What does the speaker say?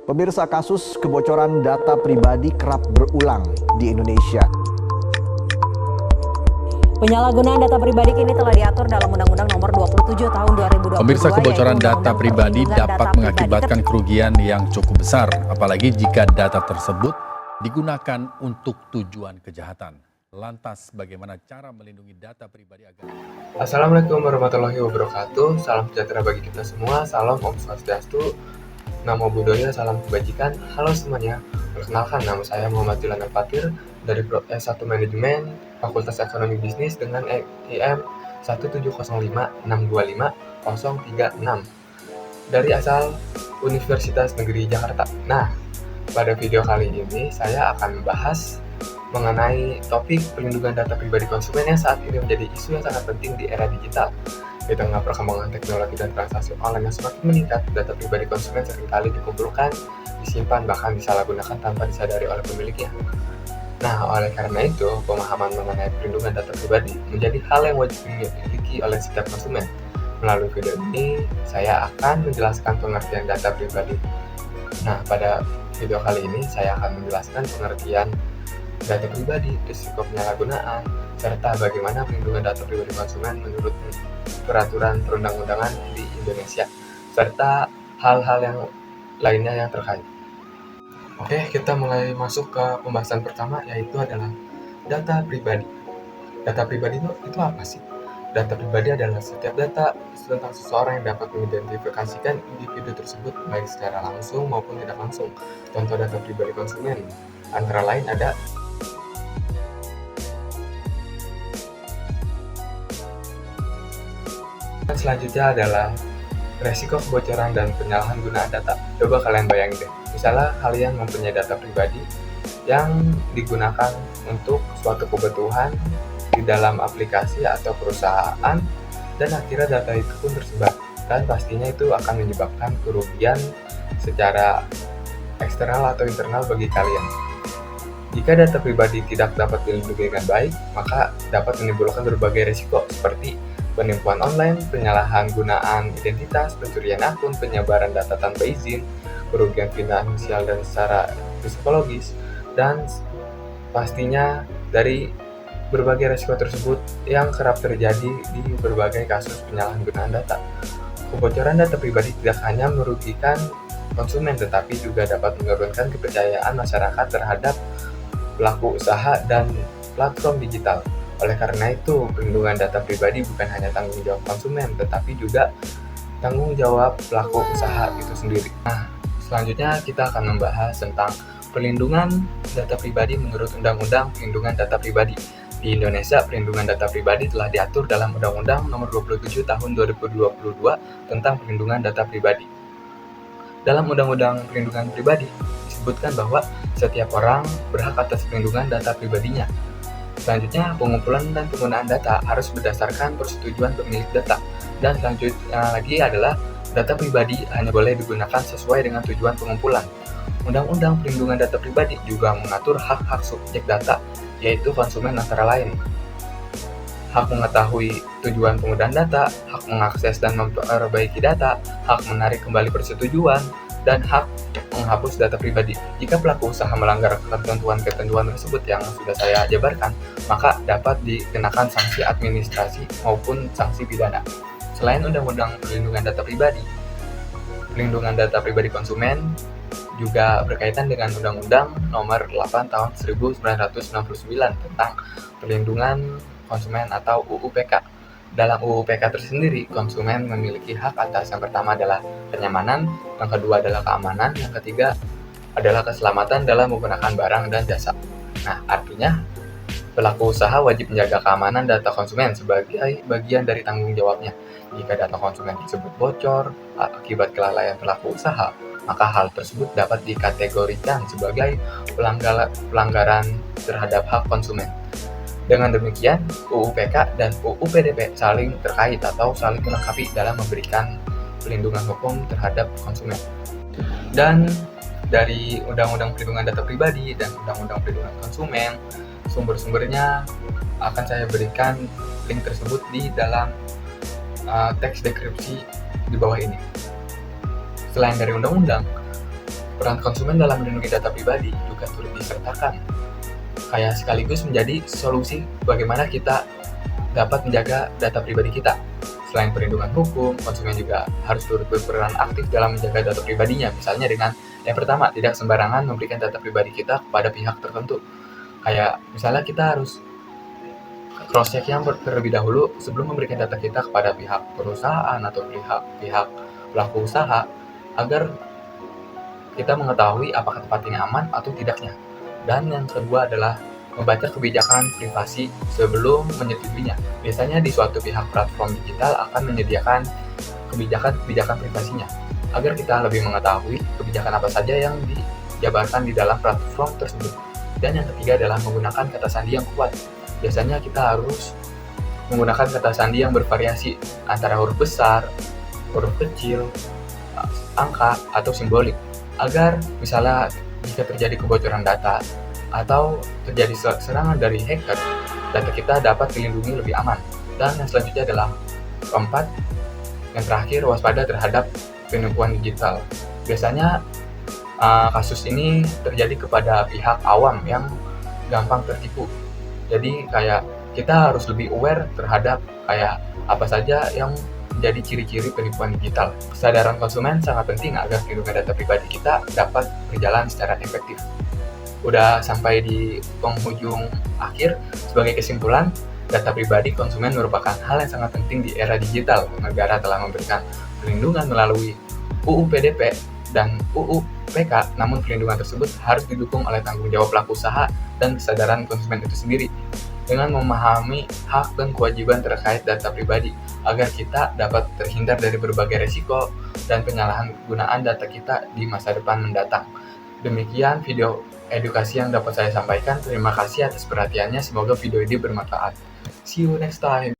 Pemirsa, kasus kebocoran data pribadi kerap berulang di Indonesia. Penyalahgunaan data pribadi kini telah diatur dalam Undang-Undang Nomor 27 Tahun 2022. Pemirsa, kebocoran data pribadi dapat mengakibatkan kerugian yang cukup besar, apalagi jika data tersebut digunakan untuk tujuan kejahatan. Lantas, bagaimana cara melindungi data pribadi agar... Assalamualaikum warahmatullahi wabarakatuh. Salam sejahtera bagi kita semua. Salam Om Swastiastu. Namo Buddhaya, salam kebajikan. Halo semuanya. Perkenalkan, nama saya Muhammad Dilan Al-Fatir dari S1 Manajemen Fakultas Ekonomi Bisnis dengan IM 17056255036 dari asal Universitas Negeri Jakarta. Nah, pada video kali ini saya akan membahas mengenai topik perlindungan data pribadi konsumen yang saat ini menjadi isu yang sangat penting di era digital. Di tengah perkembangan teknologi dan transaksi online yang semakin meningkat, data pribadi konsumen seringkali dikumpulkan, disimpan, bahkan disalahgunakan tanpa disadari oleh pemiliknya. Nah, oleh karena itu, pemahaman mengenai perlindungan data pribadi menjadi hal yang wajib dimiliki oleh setiap konsumen. Melalui video ini, saya akan menjelaskan pengertian data pribadi. Nah, pada video kali ini, saya akan menjelaskan pengertian data pribadi, risiko penyalahgunaan, serta bagaimana perlindungan data pribadi konsumen menurut peraturan perundang-undangan di Indonesia, serta hal-hal yang lainnya yang terkait. Oke, kita mulai masuk ke pembahasan pertama, yaitu adalah data pribadi. Data pribadi itu apa sih? Data pribadi adalah setiap data tentang seseorang yang dapat mengidentifikasikan individu tersebut baik secara langsung maupun tidak langsung. Contoh data pribadi konsumen antara lain ada selanjutnya adalah resiko kebocoran dan penyalahgunaan data. Coba kalian bayangin deh, misalnya kalian mempunyai data pribadi yang digunakan untuk suatu kebutuhan di dalam aplikasi atau perusahaan, dan akhirnya data itu pun tersebar, dan pastinya itu akan menyebabkan kerugian secara eksternal atau internal bagi kalian. Jika data pribadi tidak dapat dilindungi dengan baik, maka dapat menimbulkan berbagai risiko seperti penipuan online, penyalahgunaan identitas, pencurian akun, penyebaran data tanpa izin, kerugian finansial dan secara psikologis, dan pastinya dari berbagai risiko tersebut yang kerap terjadi di berbagai kasus penyalahgunaan data. Kebocoran data pribadi tidak hanya merugikan konsumen, tetapi juga dapat menurunkan kepercayaan masyarakat terhadap pelaku usaha dan platform digital. Oleh karena itu, perlindungan data pribadi bukan hanya tanggung jawab konsumen, tetapi juga tanggung jawab pelaku usaha itu sendiri. Nah, selanjutnya kita akan membahas tentang perlindungan data pribadi menurut Undang-Undang Perlindungan Data Pribadi. Di Indonesia, perlindungan data pribadi telah diatur dalam Undang-Undang Nomor 27 Tahun 2022 tentang perlindungan data pribadi. Dalam Undang-Undang Perlindungan Pribadi disebutkan bahwa setiap orang berhak atas perlindungan data pribadinya. Selanjutnya, pengumpulan dan penggunaan data harus berdasarkan persetujuan pemilik data. Dan selanjutnya lagi adalah data pribadi hanya boleh digunakan sesuai dengan tujuan pengumpulan. Undang-Undang Perlindungan Data Pribadi juga mengatur hak-hak subjek data, yaitu konsumen antara lain. Hak mengetahui tujuan penggunaan data, hak mengakses dan memperbaiki data, hak menarik kembali persetujuan, dan hak menghapus data pribadi. Jika pelaku usaha melanggar ketentuan-ketentuan tersebut yang sudah saya jabarkan, maka dapat dikenakan sanksi administrasi maupun sanksi pidana. Selain Undang-Undang Perlindungan Data Pribadi, perlindungan data pribadi konsumen juga berkaitan dengan Undang-Undang Nomor 8 Tahun 1999 tentang perlindungan konsumen atau UU-PK. Dalam UU-PK tersendiri, konsumen memiliki hak atas yang pertama adalah kenyamanan, yang kedua adalah keamanan, yang ketiga adalah keselamatan dalam menggunakan barang dan jasa. Nah, artinya pelaku usaha wajib menjaga keamanan data konsumen sebagai bagian dari tanggung jawabnya. Jika data konsumen tersebut bocor akibat kelalaian pelaku usaha, maka hal tersebut dapat dikategorikan sebagai pelanggaran terhadap hak konsumen. Dengan demikian, UU-PK dan UU-PDP saling terkait atau saling melengkapi dalam memberikan perlindungan hukum terhadap konsumen. Dan dari Undang-Undang Perlindungan Data Pribadi dan Undang-Undang Perlindungan Konsumen, sumber-sumbernya akan saya berikan link tersebut di dalam teks deskripsi di bawah ini. Selain dari undang-undang, Peran konsumen dalam melindungi data pribadi juga turut disertakan, kayak sekaligus menjadi solusi bagaimana kita dapat menjaga data pribadi kita. Selain perlindungan hukum, konsumen juga harus turut berperan aktif dalam menjaga data pribadinya. Misalnya dengan yang pertama, tidak sembarangan memberikan data pribadi kita kepada pihak tertentu. Kayak misalnya kita harus cross check yang terlebih dahulu sebelum memberikan data kita kepada pihak perusahaan atau pihak pelaku usaha, agar kita mengetahui apakah tempat ini aman atau tidaknya. Dan yang kedua adalah membaca kebijakan privasi sebelum menyetujuinya. Biasanya di suatu pihak platform digital akan menyediakan kebijakan privasinya, agar kita lebih mengetahui kebijakan apa saja yang dijabarkan di dalam platform tersebut. Dan yang ketiga adalah menggunakan kata sandi yang kuat. Biasanya kita harus menggunakan kata sandi yang bervariasi antara huruf besar, huruf kecil, angka, atau simbolik, agar misalnya jika terjadi kebocoran data atau terjadi serangan dari hacker, data kita dapat dilindungi lebih aman. Dan yang selanjutnya adalah keempat, yang terakhir, waspada terhadap penipuan digital. Biasanya kasus ini terjadi kepada pihak awam yang gampang tertipu. Jadi kayak kita harus lebih aware terhadap kayak apa saja yang menjadi ciri-ciri penipuan digital. Kesadaran konsumen sangat penting agar perlindungan data pribadi kita dapat berjalan secara efektif. Udah sampai di penghujung akhir, sebagai kesimpulan, data pribadi konsumen merupakan hal yang sangat penting di era digital. Negara telah memberikan perlindungan melalui UU PDP dan UU PK, namun perlindungan tersebut harus didukung oleh tanggung jawab pelaku usaha dan kesadaran konsumen itu sendiri, dengan memahami hak dan kewajiban terkait data pribadi, agar kita dapat terhindar dari berbagai risiko dan penyalahgunaan data kita di masa depan mendatang. Demikian video edukasi yang dapat saya sampaikan. Terima kasih atas perhatiannya. Semoga video ini bermanfaat. See you next time.